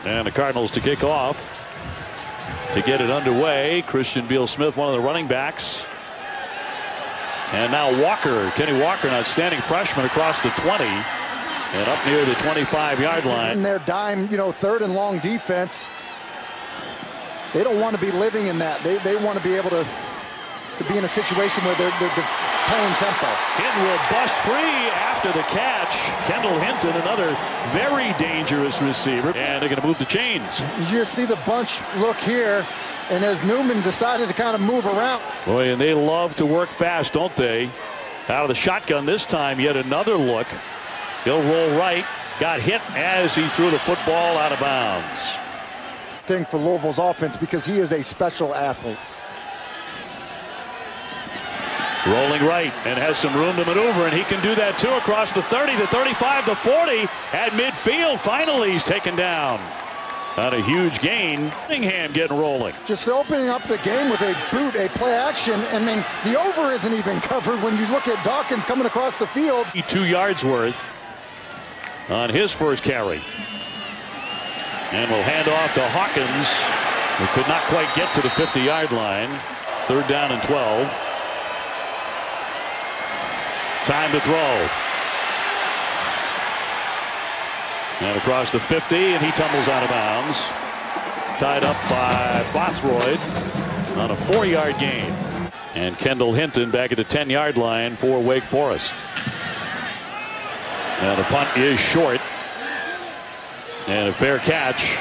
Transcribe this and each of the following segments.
And the Cardinals to kick off. To get it underway, Christian Beal-Smith, one of the running backs. And now Walker, Kenny Walker, an outstanding freshman across the 20 and up near the 25-yard line. In their dime, third and long defense, they don't want to be living in that. They want to be able to be in a situation where they're playing tempo. Hinton will bust free after the catch. Kendall Hinton, another very dangerous receiver. And they're going to move the chains. You just see the bunch look here. And as Newman decided to kind of move around. Boy, and they love to work fast, don't they? Out of the shotgun this time, yet another look. He'll roll right. Got hit as he threw the football out of bounds. Thing for Louisville's offense because he is a special athlete. Rolling right and has some room to maneuver, and he can do that too across the 30, the 35, the 40. At midfield, finally he's taken down. Not a huge gain. Cunningham getting rolling. Just opening up the game with a boot, a play action. I mean, the over isn't even covered when you look at Dawkins coming across the field. 2 yards worth on his first carry. And we'll hand off to Hawkins, who could not quite get to the 50-yard line. 3rd down and 12. Time to throw. And across the 50, and he tumbles out of bounds. Tied up by Bothroyd on a 4-yard gain. And Kendall Hinton back at the 10-yard line for Wake Forest. And the punt is short. And a fair catch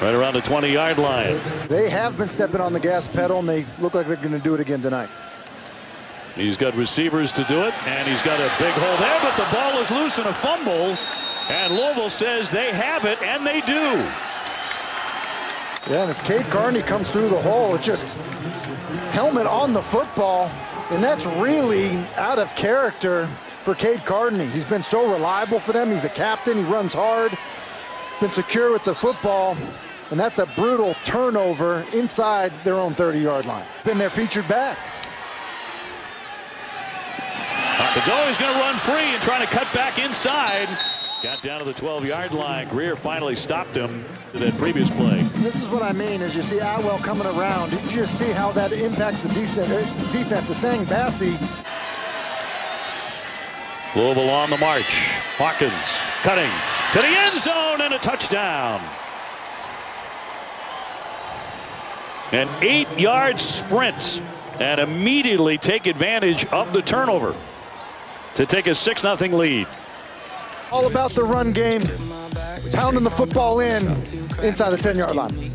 right around the 20-yard line. They have been stepping on the gas pedal, and they look like they're going to do it again tonight. He's got receivers to do it, and he's got a big hole there, but the ball is loose in a fumble. And Louisville says they have it, and they do. Yeah, and as Cade Carney comes through the hole, it's just helmet on the football, and that's really out of character for Cade Carney. He's been so reliable for them. He's a captain. He runs hard, been secure with the football, and that's a brutal turnover inside their own 30-yard line. Been their featured back. Hawkins always going to run free and trying to cut back inside. Got down to the 12-yard line. Greer finally stopped him to that previous play. This is what I mean, as you see Atwell coming around. You just see how that impacts the defense. Sang Bassey. Louisville on the march. Hawkins cutting to the end zone and a touchdown. An 8-yard sprint and immediately take advantage of the turnover to take a 6-0 lead. All about the run game, pounding the football inside the 10-yard line.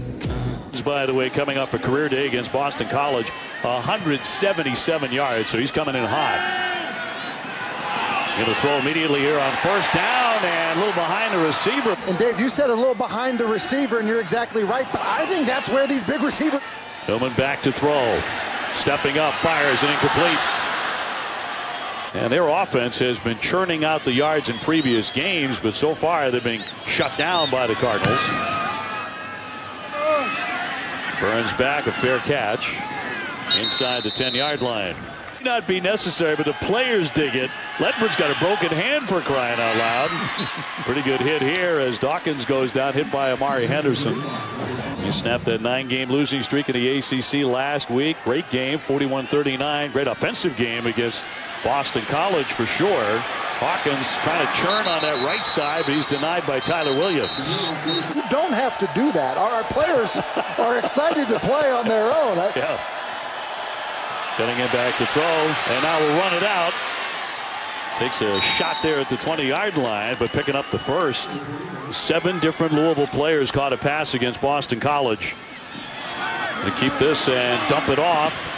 By the way, coming off a career day against Boston College, 177 yards, so he's coming in hot. Going to throw immediately here on 1st down and a little behind the receiver. And Dave, you said a little behind the receiver, and you're exactly right, but I think that's where these big receivers. Tillman back to throw. Stepping up, fires, and incomplete. And their offense has been churning out the yards in previous games, but so far they're being shut down by the Cardinals. Burns back, a fair catch inside the 10-yard line. Not be necessary, but the players dig it. Ledford's got a broken hand for crying out loud. Pretty good hit here as Dawkins goes down, hit by Amari Henderson. He snapped that 9-game losing streak in the ACC last week. Great game, 41-39. Great offensive game against Boston College for sure. Hawkins trying to churn on that right side, but he's denied by Tyler Williams. You don't have to do that. Our players are excited to play on their own. Yeah. Getting it back to throw, and now we'll run it out. Takes a shot there at the 20-yard line, but picking up the first. 7 different Louisville players caught a pass against Boston College. To keep this and dump it off.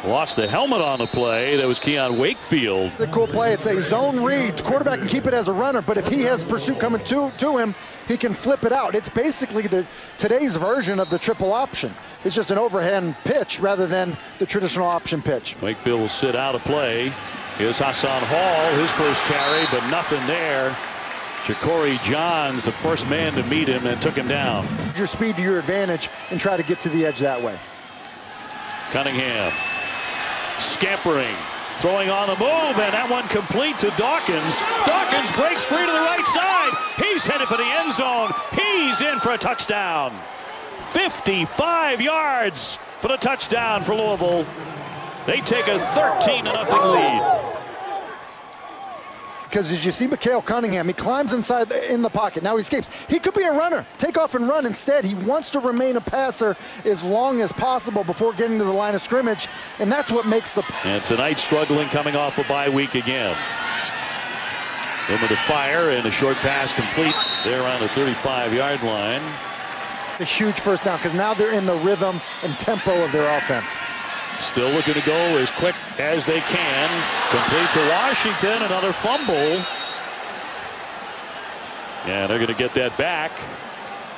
Lost the helmet on the play. That was Keon Wakefield. The cool play. It's a zone read. The quarterback can keep it as a runner, but if he has pursuit coming to him, he can flip it out. It's basically today's version of the triple option. It's just an overhand pitch rather than the traditional option pitch. Wakefield will sit out of play. Here's Hassan Hall, his first carry, but nothing there. Ja'Cory Johns, the first man to meet him, and took him down. Your speed to your advantage and try to get to the edge that way. Cunningham scampering, throwing on the move, and that one complete to Dawkins. Dawkins breaks free to the right zone. He's in for a touchdown. 55 yards for the touchdown for Louisville. They take a 13-0 lead. Because as you see Micale Cunningham, he climbs inside in the pocket. Now he escapes. He could be a runner. Take off and run. Instead, he wants to remain a passer as long as possible before getting to the line of scrimmage, and that's what makes the... And tonight struggling coming off a bye week again. Into the fire, and a short pass complete there on the 35-yard line. A huge first down because now they're in the rhythm and tempo of their offense. Still looking to go as quick as they can. Complete to Washington. Another fumble. Yeah, they're going to get that back.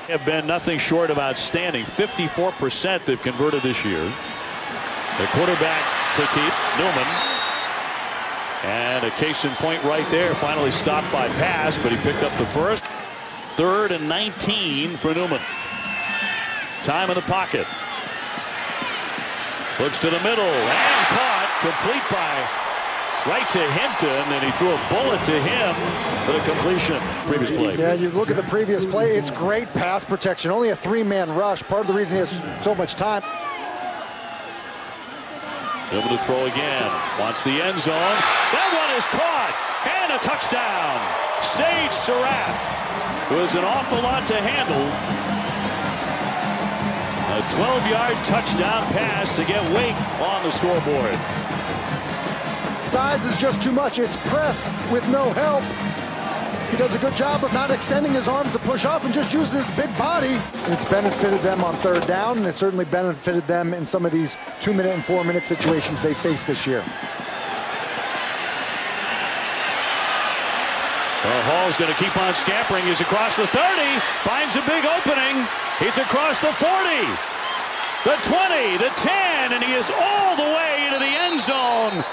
Have been nothing short of outstanding. 54% they've converted this year. The quarterback to keep, Newman. And a case in point right there. Finally stopped by pass, but he picked up the first. 3rd and 19 for Newman. Time in the pocket. Looks to the middle and caught, complete by right to Hinton, and he threw a bullet to him for the completion. Previous play. Yeah, you look at the previous play, it's great pass protection. Only a 3-man rush. Part of the reason he has so much time. Able to throw again. Wants the end zone. That one is caught, and a touchdown. Sage Surratt, who has an awful lot to handle. A 12-yard touchdown pass to get Wake on the scoreboard. Size is just too much. It's press with no help. He does a good job of not extending his arms to push off and just uses his big body. And it's benefited them on 3rd down, and it certainly benefited them in some of these 2-minute and 4-minute situations they faced this year. Hall's going to keep on scampering. He's across the 30, finds a big opening. He's across the 40, the 20, the 10, and he is all the way into the end zone.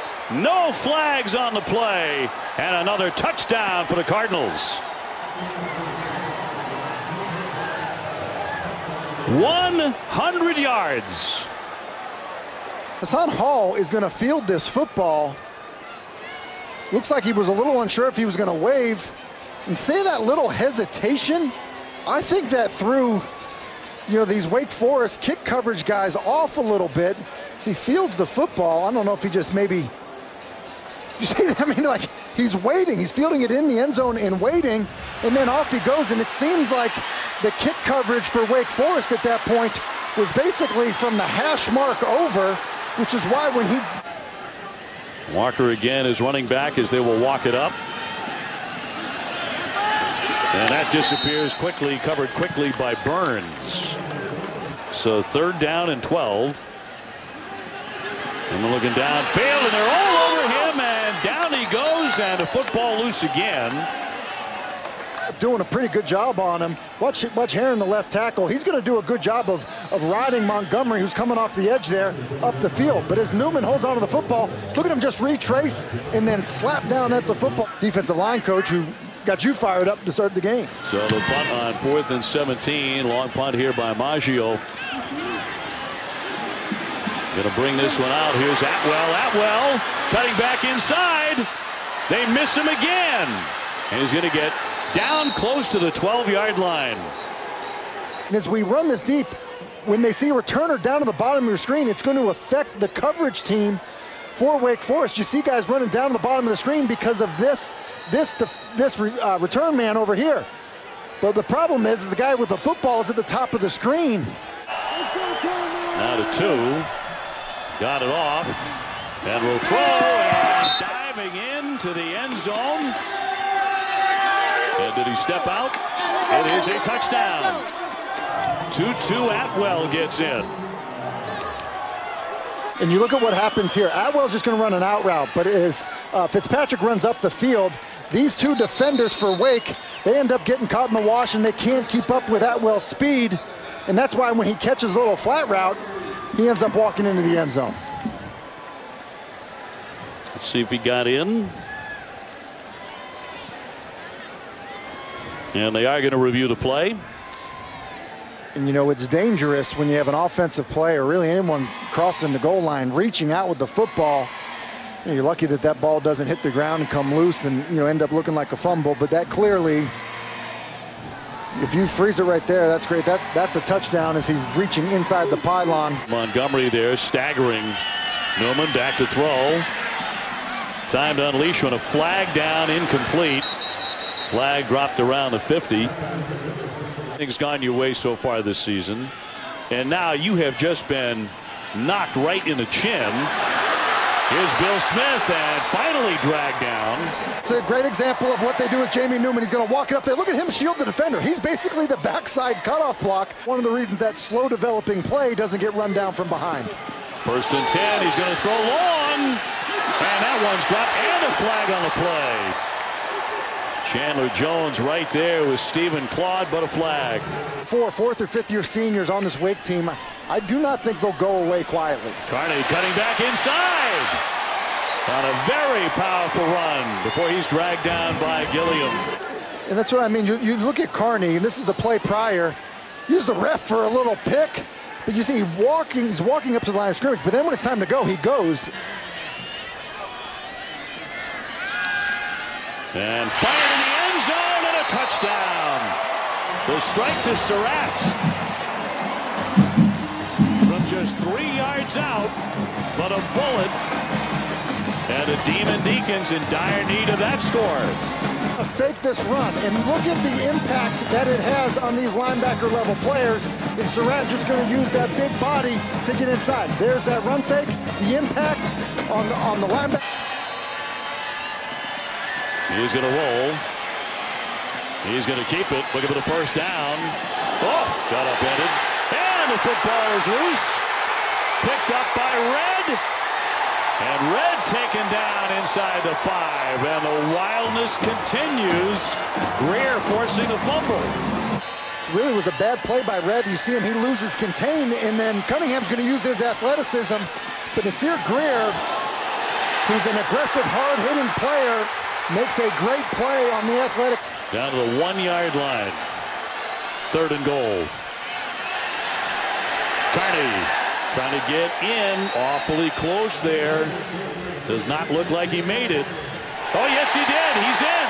No flags on the play, and another touchdown for the Cardinals. 100 yards. Hassan Hall is going to field this football. Looks like he was a little unsure if he was going to wave. You see that little hesitation? I think that threw, these Wake Forest kick coverage guys off a little bit. As he fields the football, I don't know if he just maybe, you see that? I mean, like, he's waiting. He's fielding it in the end zone and waiting, and then off he goes. And it seems like the kick coverage for Wake Forest at that point was basically from the hash mark over, which is why when he... Walker again is running back as they will walk it up. And that disappears quickly, covered quickly by Burns. So 3rd down and 12. And we're looking downfield, and they're all over him, and down he goes, and the football loose again. Doing a pretty good job on him. Watch Heron, the left tackle. He's going to do a good job of riding Montgomery, who's coming off the edge there, up the field. But as Newman holds on to the football, look at him just retrace and then slap down at the football. Defensive line coach who got you fired up to start the game. So the punt on 4th and 17. Long punt here by Maggio. Going to bring this one out. Here's Atwell cutting back inside. They miss him again. And he's going to get down close to the 12-yard line. And as we run this deep, when they see a returner down to the bottom of your screen, it's going to affect the coverage team for Wake Forest. You see guys running down to the bottom of the screen because of this return man over here. But the problem is the guy with the football is at the top of the screen. Now to 2. Got it off. And will throw. And diving into the end zone. And did he step out? It is a touchdown. 2-2 Atwell gets in. And you look at what happens here. Atwell's just going to run an out route, but as Fitzpatrick runs up the field, these 2 defenders for Wake, they end up getting caught in the wash, and they can't keep up with Atwell's speed. And that's why when he catches a little flat route, he ends up walking into the end zone. Let's see if he got in. And they are going to review the play. And it's dangerous when you have an offensive player, really anyone crossing the goal line, reaching out with the football. You're lucky that that ball doesn't hit the ground and come loose and end up looking like a fumble. But that clearly If you freeze it right there, that's great. That's a touchdown as he's reaching inside the pylon. Montgomery there staggering. Newman back to throw. Time to unleash when a flag down, incomplete. Flag dropped around the 50. Things gone your way so far this season. And now you have just been knocked right in the chin. Here's Bill Smith and finally dragged down. It's a great example of what they do with Jamie Newman. He's going to walk it up there. Look at him shield the defender. He's basically the backside cutoff block. One of the reasons that slow developing play doesn't get run down from behind. 1st and 10. He's going to throw long. And that one's dropped and a flag on the play. Chandler Jones right there with Stephen Claude, but a flag. 4th or 5th year seniors on this Wake team. I do not think they'll go away quietly. Carney cutting back inside on a very powerful run before he's dragged down by Gilliam. And that's what I mean. You look at Carney, and this is the play prior. Use the ref for a little pick, but you see he's walking up to the line of scrimmage, but then when it's time to go, he goes. And fired in the end zone and a touchdown. The strike to Surratt. From just 3 yards out, but a bullet. And the Demon Deacons in dire need of that score. Fake this run, and look at the impact that it has on these linebacker level players. And Surratt just going to use that big body to get inside. There's that run fake, the impact on the linebacker. He's going to roll. He's going to keep it. Looking for the 1st down. Oh, got upended. And the football is loose. Picked up by Red. And Red taken down inside the 5. And the wildness continues. Greer forcing a fumble. It really was a bad play by Red. You see him, he loses contain, and then Cunningham's going to use his athleticism. But Nasir Greer, who's an aggressive, hard-hitting player, makes a great play on the athletic. Down to the 1-yard line. 3rd and goal. Carney trying to get in. Awfully close there. Does not look like he made it. Oh, yes, he did. He's in.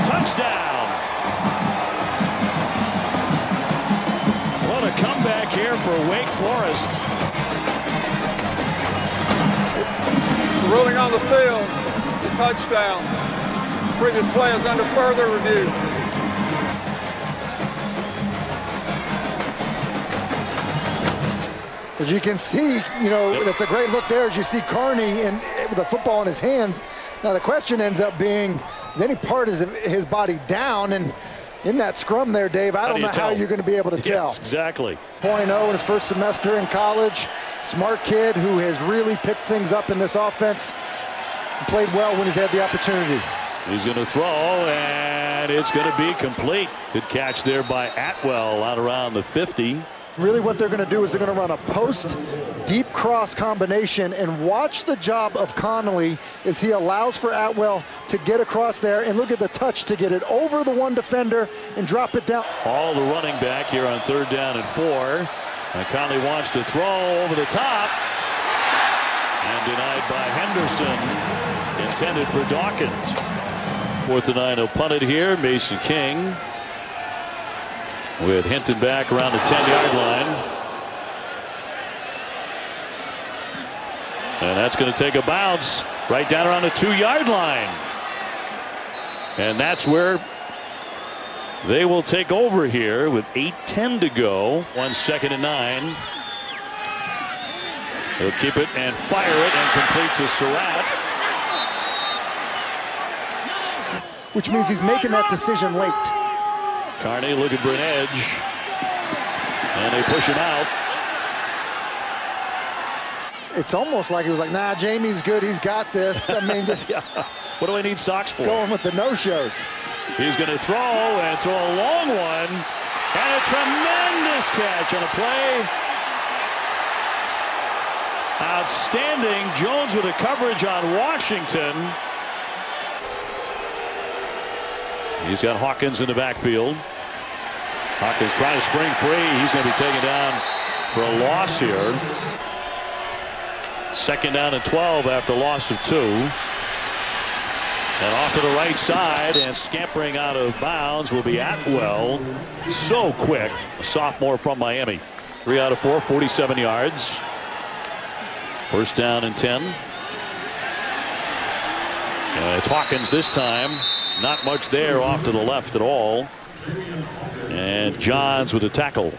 Touchdown. What a comeback here for Wake Forest. Ruling on the field. Touchdown. Previous play is under further review. As you can see, that's a great look there as you see Carney with the football in his hands. Now the question ends up being, is any part of his body down? And in that scrum there, Dave, I don't know how you're going to be able to tell. Yes, exactly. 0.0 in his first semester in college. Smart kid who has really picked things up in this offense. Played well when he's had the opportunity. He's going to throw, and it's going to be complete. Good catch there by Atwell out around the 50. Really what they're going to do is they're going to run a post deep cross combination, and watch the job of Conley as he allows for Atwell to get across there, and look at the touch to get it over the one defender and drop it down. All the running back here on 3rd down and 4. And Conley wants to throw over the top. And denied by Henderson. Intended for Dawkins. 4th and 9, he'll punt it here. Mason King with Hinton back around the 10-yard line. And that's going to take a bounce right down around the 2-yard line. And that's where they will take over here with 8:10 to go. 2nd and 9. He'll keep it and fire it and complete to Surratt. Which means he's making that decision late. Carney looking for an edge. And they push him out. It's almost like he was like, nah, Jamie's good. He's got this. I mean, just yeah. What do I need socks for? Going with the no-shows. He's going to throw and throw a long one. And a tremendous catch on a play. Outstanding. Jones with a coverage on Washington. He's got Hawkins in the backfield. Hawkins trying to spring free. He's going to be taken down for a loss here. 2nd down and 12 after loss of 2. And off to the right side, and scampering out of bounds will be Atwell. So quick, a sophomore from Miami. 3 out of 4, 47 yards. First down and 10. It's Hawkins this time. Not much there off to the left at all. And Johns with a tackle.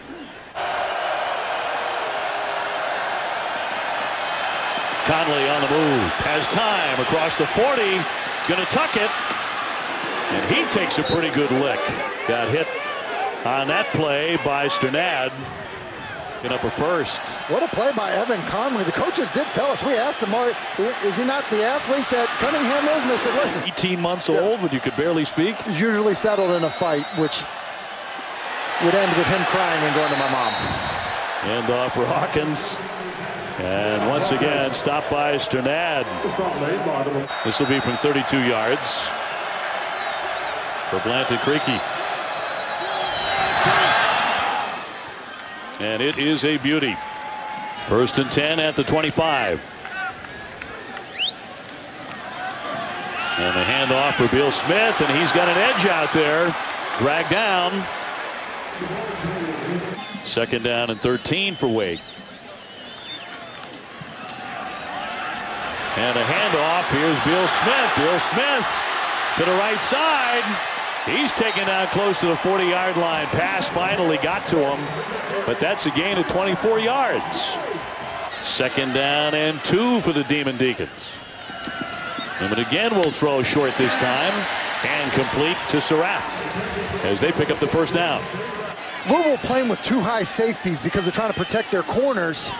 Conley on the move. Has time across the 40. He's going to tuck it. And he takes a pretty good lick. Got hit on that play by Surratt. Get up a first. What a play by Evan Conley. The coaches did tell us. We asked him, is he not the athlete that Cunningham is? And they said, listen. 18 months old when you could barely speak. He's usually settled in a fight, which would end with him crying and going to my mom. And off for Hawkins. And once again, stopped by Surratt. This will be from 32 yards for Blanton Creaky. And it is a beauty. First and 10 at the 25. And a handoff for Bill Smith, and he's got an edge out there. Dragged down. Second down and 13 for Wake. And a handoff. Here's Bill Smith. Bill Smith to the right side. He's taken down close to the 40-yard line. Pass finally got to him, but that's a gain of 24 yards. Second down and 2 for the Demon Deacons. Newman again will throw short this time and complete to Surratt as they pick up the first down. Louisville playing with 2 high safeties because they're trying to protect their corners.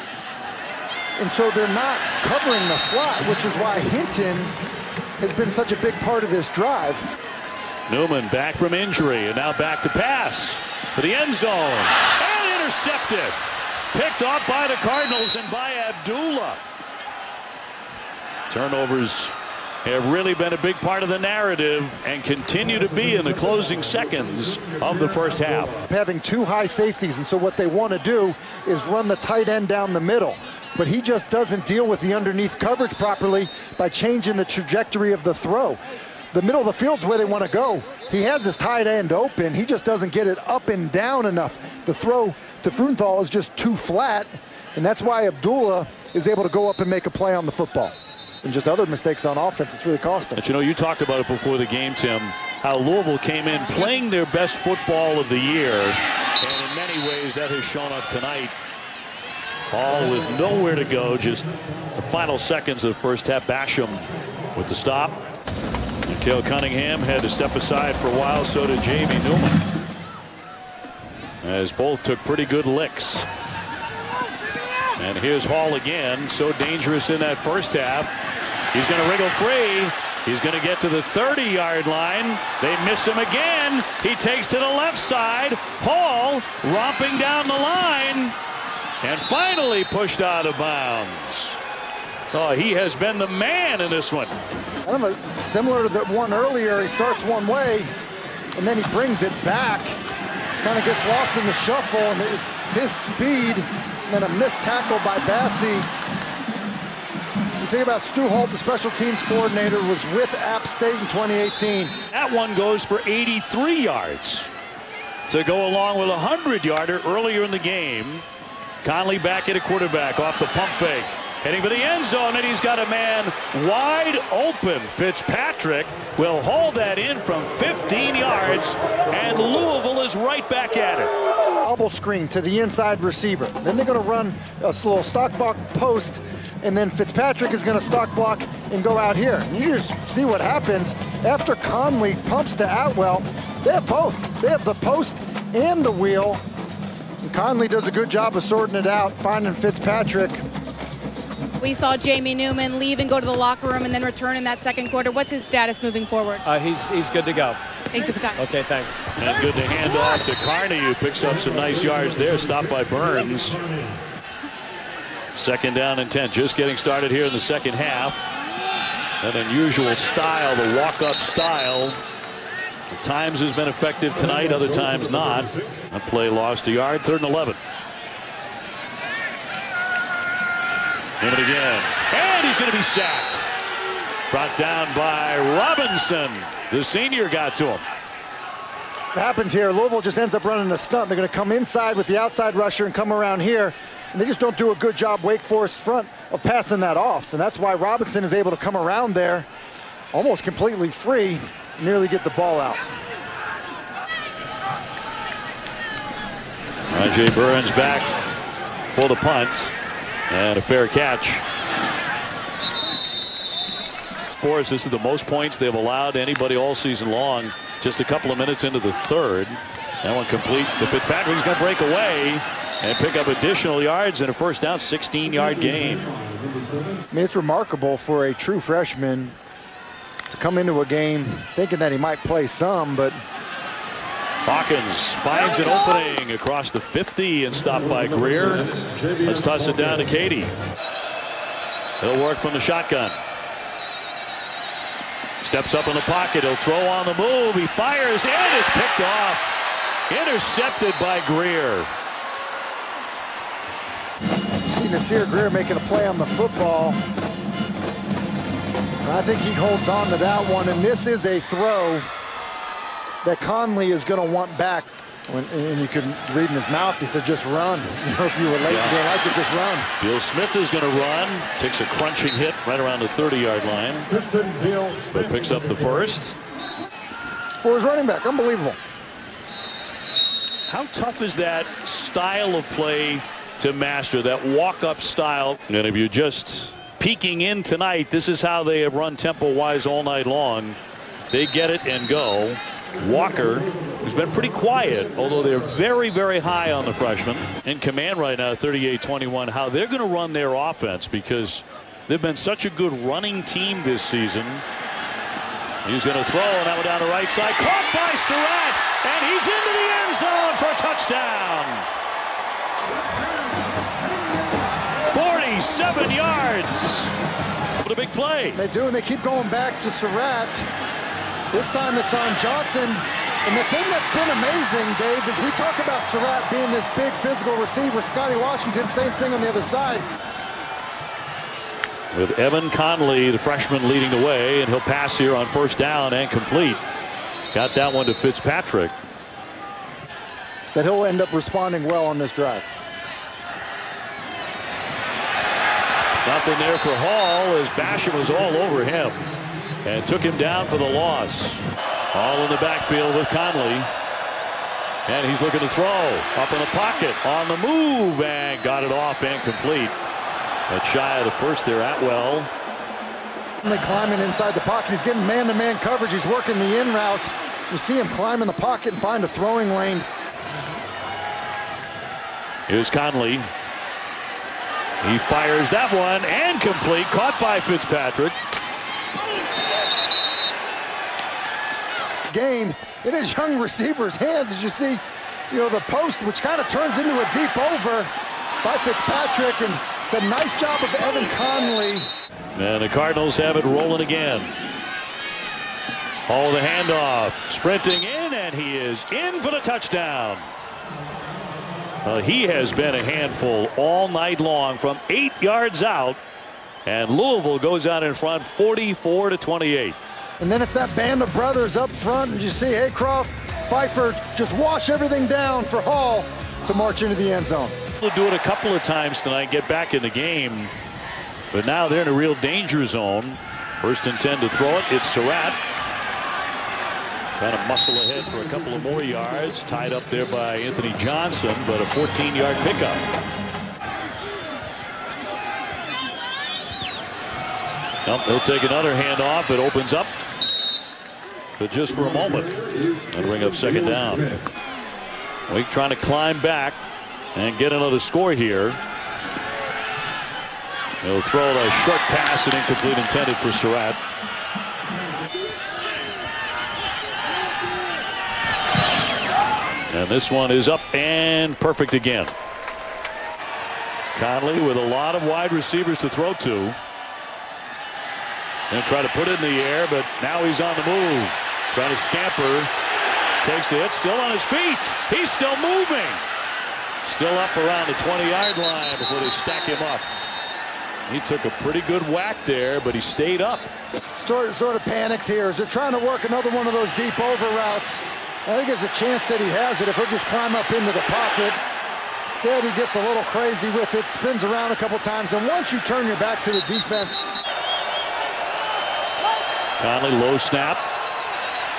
And so they're not covering the slot, which is why Hinton has been such a big part of this drive. Newman back from injury and now back to pass to the end zone and intercepted. Picked off by the Cardinals and by Abdullah. Turnovers have really been a big part of the narrative and continue to be in the closing seconds of the first half. Having 2 high safeties, and so what they want to do is run the tight end down the middle. But he just doesn't deal with the underneath coverage properly by changing the trajectory of the throw. The middle of the field's where they want to go. He has his tight end open. He just doesn't get it up and down enough. The throw to Frunthal is just too flat, and that's why Abdullah is able to go up and make a play on the football. And just other mistakes on offense, it's really cost him. But you know, you talked about it before the game, Tim, how Louisville came in playing their best football of the year, and in many ways that has shown up tonight. All with nowhere to go, just the final seconds of the first half. Basham with the stop. Micale Cunningham had to step aside for a while, so did Jamie Newman. As both took pretty good licks. And here's Hall again, so dangerous in that first half. He's going to wriggle free. He's going to get to the 30-yard line. They miss him again. He takes to the left side. Hall romping down the line and finally pushed out of bounds. Oh, he has been the man in this one. Kind of similar to the one earlier. He starts one way, and then he brings it back. Kind of gets lost in the shuffle, and it's his speed, and then a missed tackle by Bassie. You think about Stu Holt, the special teams coordinator, was with App State in 2018. That one goes for 83 yards to go along with a 100-yarder earlier in the game. Conley back at a quarterback off the pump fake. Heading for the end zone, and he's got a man wide open. Fitzpatrick will hold that in from 15 yards, and Louisville is right back at it. Bubble screen to the inside receiver. Then they're going to run a little stock block post, and then Fitzpatrick is going to stock block and go out here. And you just see what happens after Conley pumps to Atwell. They have both. They have the post and the wheel. And Conley does a good job of sorting it out, finding Fitzpatrick. We saw Jamie Newman leave and go to the locker room and then return in that second quarter. What's his status moving forward? He's good to go. Thanks for the time. Okay, thanks. And good to hand off to Carney, who picks up some nice yards there. Stopped by Burns. Second down and 10. Just getting started here in the second half. An unusual style, the walk-up style. At times has been effective tonight, other times not. That play lost a yard, 3rd and 11. In it again, and he's going to be sacked. Brought down by Robinson. The senior got to him. What happens here, Louisville just ends up running a stunt. They're going to come inside with the outside rusher and come around here. And they just don't do a good job, Wake Forest front, of passing that off. And that's why Robinson is able to come around there almost completely free, nearly get the ball out. Ajay Burns back for the punt. And a fair catch. Forest, this is the most points they've allowed anybody all season long. Just a couple of minutes into the third. That one complete. The Fitzpatrick's going to break away and pick up additional yards and a first down, 16-yard gain. I mean, it's remarkable for a true freshman to come into a game thinking that he might play some, but Hawkins finds an opening across the 50 and stopped by Greer. Let's toss it down to Katie. He'll work from the shotgun. Steps up in the pocket. He'll throw on the move. He fires and it's picked off. Intercepted by Greer. You see Nasir Greer making a play on the football. I think he holds on to that one, and this is a throw that Conley is going to want back. And you could read in his mouth, he said, just run. You know, if you were late and didn't like it, just run. Bill Smith is going to run. Takes a crunching hit right around the 30-yard line. But picks up the first. For his running back, unbelievable. How tough is that style of play to master, that walk-up style? And if you're just peeking in tonight, this is how they have run tempo-wise all night long. They get it and go. Walker, who's been pretty quiet, although they're very, very high on the freshman. In command right now, 38-21, how they're going to run their offense because they've been such a good running team this season. He's going to throw, and that one down the right side. Caught by Surratt, and he's into the end zone for a touchdown. 47 yards. What a big play. They do, and they keep going back to Surratt. This time it's on Johnson. And the thing that's been amazing, Dave, is we talk about Surratt being this big physical receiver. Scotty Washington, same thing on the other side. With Evan Conley, the freshman, leading the way, and he'll pass here on first down and complete. Got that one to Fitzpatrick. That he'll end up responding well on this drive. Nothing there for Hall as Basham was all over him and took him down for the loss. All in the backfield with Conley. And he's looking to throw. Up in the pocket. On the move. And got it off and complete. That's shy of the first there, Atwell. Climbing inside the pocket. He's getting man-to-man coverage. He's working the in route. You see him climb in the pocket and find a throwing lane. Here's Conley. He fires that one and complete. Caught by Fitzpatrick. Game in his young receiver's hands, as you see, you know, the post, which kind of turns into a deep over by Fitzpatrick, and it's a nice job of Evan Conley. And the Cardinals have it rolling again. Hall the handoff, sprinting in, and he is in for the touchdown. He has been a handful all night long from 8 yards out, and Louisville goes out in front 44-28. And then it's that band of brothers up front, and you see Haycroft, Pfeiffer just wash everything down for Hall to march into the end zone. They'll do it a couple of times tonight, get back in the game, but now they're in a real danger zone. First and 10 to throw it. It's Surratt. Trying to muscle ahead for a couple of more yards. Tied up there by Anthony Johnson, but a 14-yard pickup. Nope, he'll take another handoff. It opens up, but just for a moment. And bring up second down. Wake trying to climb back and get another score here. He'll throw a short pass and incomplete, intended for Surratt. And this one is up and perfect again. Conley with a lot of wide receivers to throw to. And try to put it in the air, but now he's on the move. Trying to scamper. Takes the hit, still on his feet. He's still moving. Still up around the 20-yard line before they stack him up. He took a pretty good whack there, but he stayed up. Sort of panics here as they're trying to work another one of those deep over routes. I think there's a chance that he has it if he'll just climb up into the pocket. Instead, he gets a little crazy with it, spins around a couple times, and once you turn your back to the defense. Conley, low snap.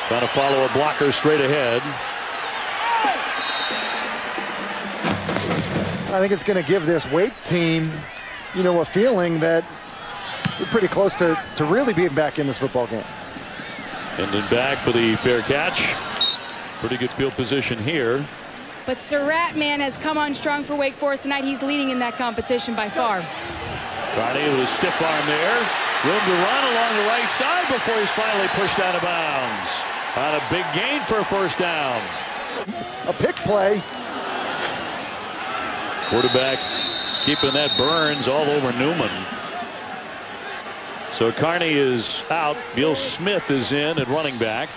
Trying to follow a blocker straight ahead. I think it's going to give this Wake team, you know, a feeling that we're pretty close to really being back in this football game. And then back for the fair catch. Pretty good field position here. But Surratt, man, has come on strong for Wake Forest tonight. He's leading in that competition by far. Friday with a stiff arm there. Room to run along the right side before he's finally pushed out of bounds. On a big gain for a first down. A pick play. Quarterback keeping that Burns all over Newman. So Carney is out. Bill Smith is in at running back.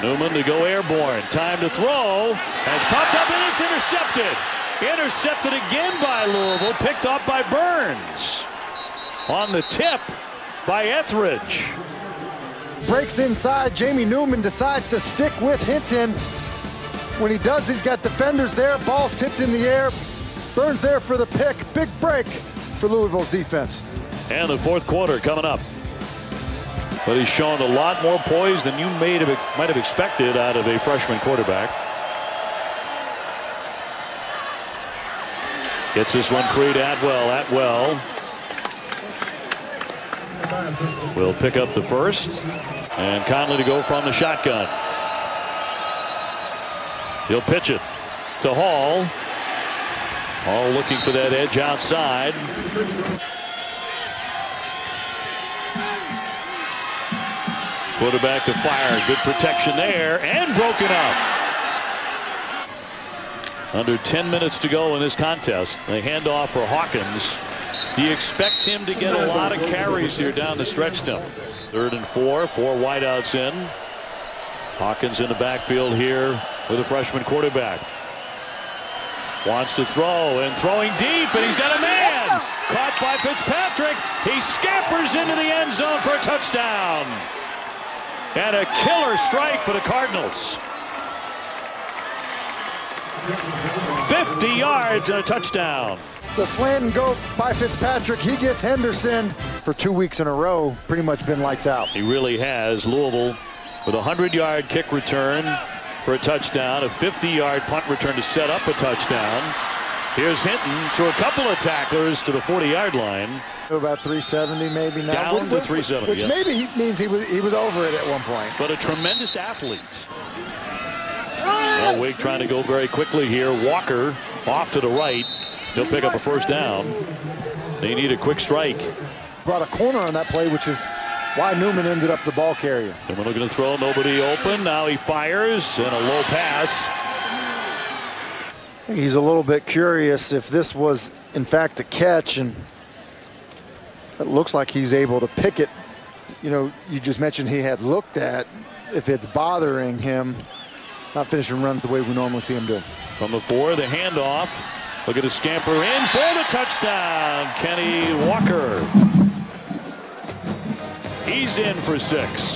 Newman to go airborne. Time to throw. Has popped up and it's intercepted. Intercepted again by Louisville. Picked off by Burns. On the tip by Etheridge. Breaks inside. Jamie Newman decides to stick with Hinton. When he does, he's got defenders there. Ball's tipped in the air. Burns there for the pick. Big break for Louisville's defense. And the fourth quarter coming up. But he's shown a lot more poise than you might have expected out of a freshman quarterback. Gets this one free to Atwell. Atwell will pick up the first. And Conley to go from the shotgun. He'll pitch it to Hall. Hall looking for that edge outside. Quarterback to fire. Good protection there and broken up. Under 10 minutes to go in this contest. The handoff for Hawkins. Do you expect him to get a lot of carries here down the stretch, Tim? 3rd and 4. 4 wideouts in. Hawkins in the backfield here with a freshman quarterback. Wants to throw and throwing deep, and he's got a man. Caught by Fitzpatrick. He scampers into the end zone for a touchdown. And a killer strike for the Cardinals. 50 yards and a touchdown. It's a slant and go by Fitzpatrick. He gets Henderson for 2 weeks in a row. Pretty much been lights out. He really has. Louisville with a 100-yard kick return for a touchdown. A 50-yard punt return to set up a touchdown. Here's Hinton through a couple of tacklers to the 40-yard line. About 370 maybe now. Down to 370. Which maybe means he was over it at one point. But a tremendous athlete. Well, Wake trying to go very quickly here. Walker off to the right. He'll pick up a first down. They need a quick strike. Brought a corner on that play, which is why Newman ended up the ball carrier. Newman looking to throw, nobody open. Now he fires and a low pass. He's a little bit curious if this was in fact a catch, and it looks like he's able to pick it. You know, you just mentioned he had looked at if it's bothering him. Not finishing runs the way we normally see him do. From the 4, the handoff. Look at the scamper in for the touchdown. Kenny Walker. He's in for 6.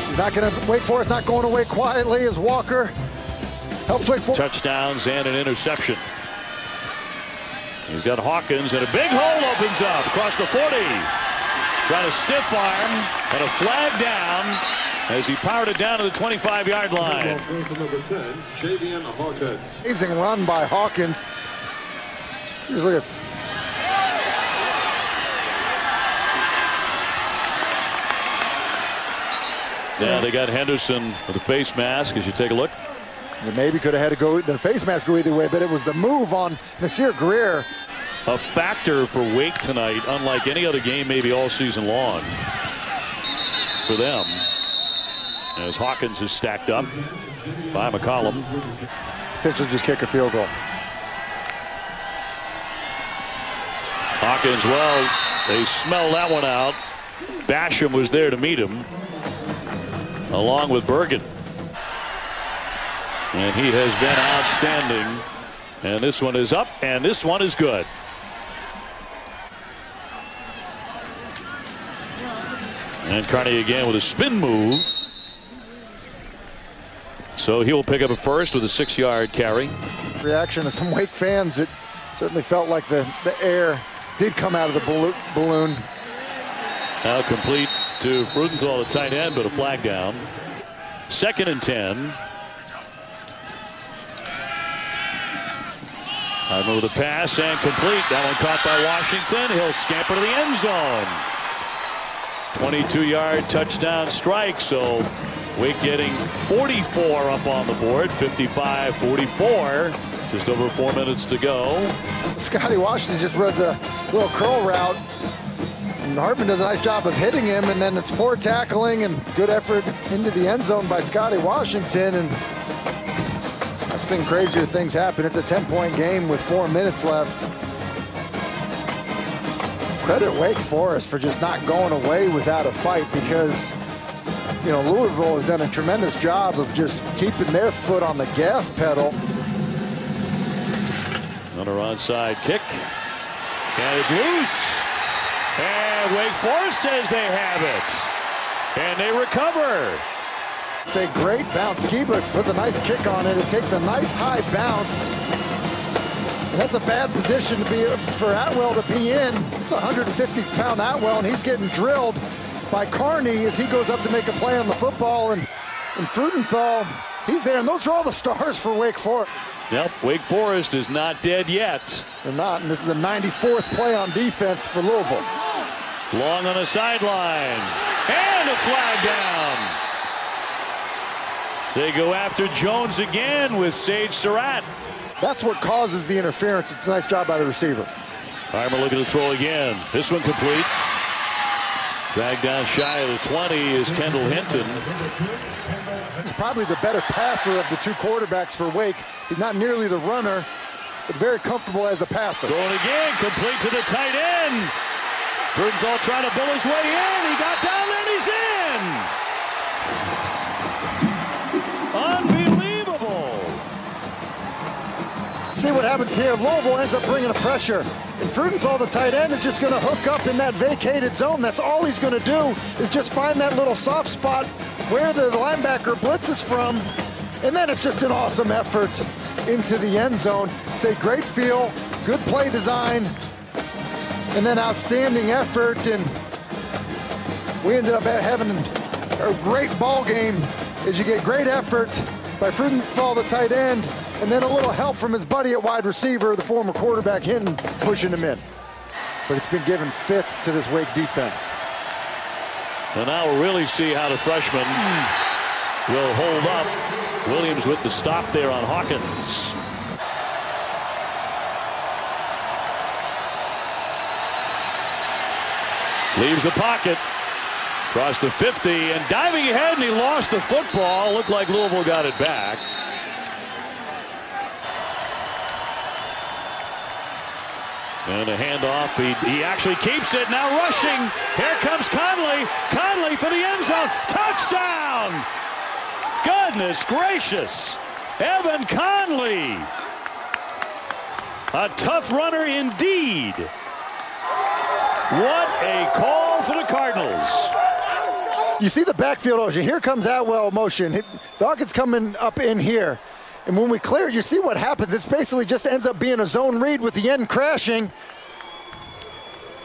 He's not going to, Wake Forest not going away quietly as Walker helps Wake Forest. Touchdowns and an interception. He's got Hawkins, and a big hole opens up across the 40. Trying to stiff arm and a flag down as he powered it down to the 25-yard line. Amazing run by Hawkins. Here's look at this. Yeah, they got Henderson with a face mask as you take a look. They maybe could have had to go, the face mask go either way, but it was the move on Nasir Greer. A factor for Wake tonight, unlike any other game maybe all season long for them. As Hawkins is stacked up by McCollum. Potentially just kick a field goal. Hawkins, well, they smelled that one out. Basham was there to meet him, along with Bergen. And he has been outstanding. And this one is up, and this one is good. And Carney again with a spin move. So he'll pick up a first with a 6-yard carry. Reaction of some Wake fans, it certainly felt like the air did come out of the balloon. Now complete to Frudenthal, the tight end, but a flag down. 2nd and 10. I move the pass and complete. That one caught by Washington. He'll scamper to the end zone. 22-yard touchdown strike. So Wake getting 44 up on the board. 55-44. Just over 4 minutes to go. Scotty Washington just runs a little curl route. And Hartman does a nice job of hitting him, and then it's poor tackling and good effort into the end zone by Scotty Washington. And I've seen crazier things happen. It's a 10-point game with 4 minutes left. Credit Wake Forest for just not going away without a fight, because, you know, Louisville has done a tremendous job of just keeping their foot on the gas pedal. Another onside kick. And it's loose. And Wake Forest says they have it. And they recover. It's a great bounce. Skiba puts a nice kick on it. It takes a nice high bounce. And that's a bad position to be for Atwell to be in. It's a 150-pound Atwell, and he's getting drilled by Carney as he goes up to make a play on the football. And Frudenthal, he's there. And those are all the stars for Wake Forest. Yep, Wake Forest is not dead yet. They're not, and this is the 94th play on defense for Louisville. Long on the sideline. And a flag down. They go after Jones again with Sage Surratt. That's what causes the interference. It's a nice job by the receiver. Harmer looking to throw again. This one complete. Dragged down shy of the 20 is Kendall Hinton. He's probably the better passer of the two quarterbacks for Wake. He's not nearly the runner, but very comfortable as a passer. Going again, complete to the tight end. Frudenthal trying to bull his way in. He got down there and he's in. Unbelievable. See what happens here. Louisville ends up bringing the pressure. And Frudenthal, the tight end, is just going to hook up in that vacated zone. That's all he's going to do is just find that little soft spot where the linebacker blitzes from. And then it's just an awesome effort into the end zone. It's a great feel, good play design, and then outstanding effort. And we ended up having a great ball game as you get great effort by Frudenthal, the tight end, and then a little help from his buddy at wide receiver, the former quarterback, Hinton, pushing him in. But it's been giving fits to this Wake defense. And now we'll really see how the freshman will hold up. Williams with the stop there on Hawkins. Leaves the pocket. Across the 50 and diving ahead, and he lost the football. Looked like Louisville got it back. And a handoff. He actually keeps it. Now rushing. Here comes Conley. Conley for the end zone. Touchdown! Goodness gracious. Evan Conley. A tough runner indeed. What a call for the Cardinals. You see the backfield motion. Here comes Atwell motion. Dawkins coming up in here. And when we clear it, you see what happens. It's basically just ends up being a zone read with the end crashing.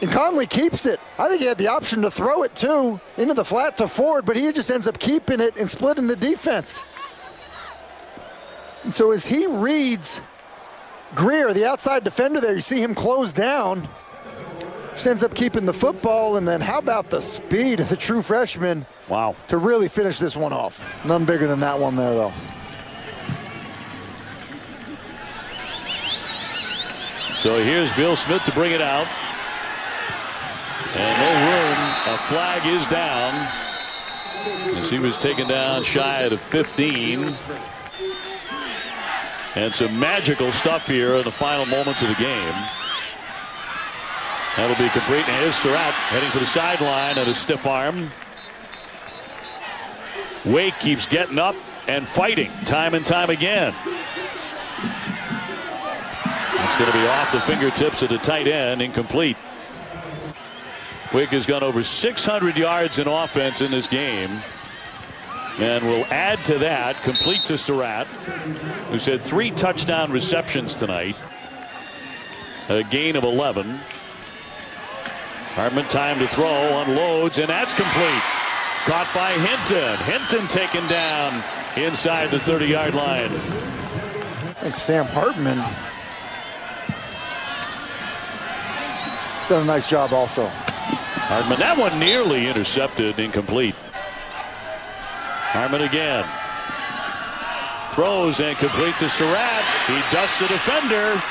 And Conley keeps it. I think he had the option to throw it too into the flat to Ford, but he just ends up keeping it and splitting the defense. And so as he reads Greer, the outside defender there, you see him close down. Just ends up keeping the football, and then how about the speed of the true freshman? Wow. To really finish this one off. None bigger than that one there, though. So here's Bill Smith to bring it out. And no room. A flag is down as he was taken down shy of 15. And some magical stuff here in the final moments of the game. That'll be complete. And here's Surratt heading for the sideline at a stiff arm. Wake keeps getting up and fighting time and time again. It's going to be off the fingertips of the tight end, incomplete. Wake has gone over 600 yards in offense in this game. And will add to that, complete to Surratt, who's had 3 touchdown receptions tonight. A gain of 11. Hartman time to throw, unloads, and that's complete. Caught by Hinton. Hinton taken down inside the 30-yard line. I think Sam Hartman done a nice job also. Hartman, that one nearly intercepted, incomplete. Hartman again. Throws and completes to Surratt. He dusts the defender.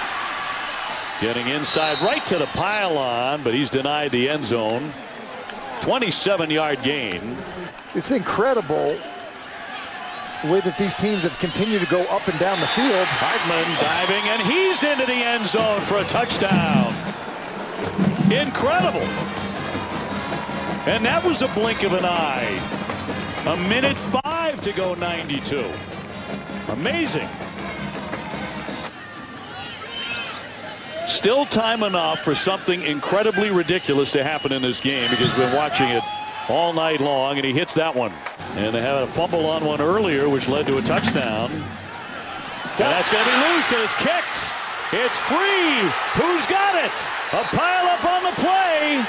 Getting inside right to the pylon, but he's denied the end zone. 27-yard gain. It's incredible the way that these teams have continued to go up and down the field. Hartman diving, and he's into the end zone for a touchdown. Incredible. And that was a blink of an eye. 1:05 to go, 92. Amazing. Still time enough for something incredibly ridiculous to happen in this game, because we've been watching it all night long, and he hits that one. And they had a fumble on one earlier, which led to a touchdown. And that's going to be loose, and it's kicked. It's free. Who's got it? A pile up on the play.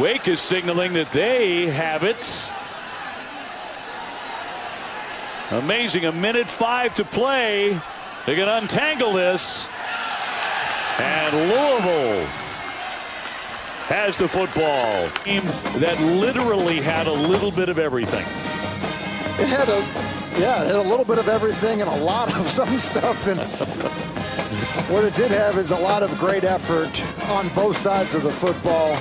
Wake is signaling that they have it. Amazing, 1:05 to play. They can untangle this. And Louisville has the football. Team that literally had a little bit of everything. It had a little bit of everything and a lot of some stuff. And what it did have is a lot of great effort on both sides of the football.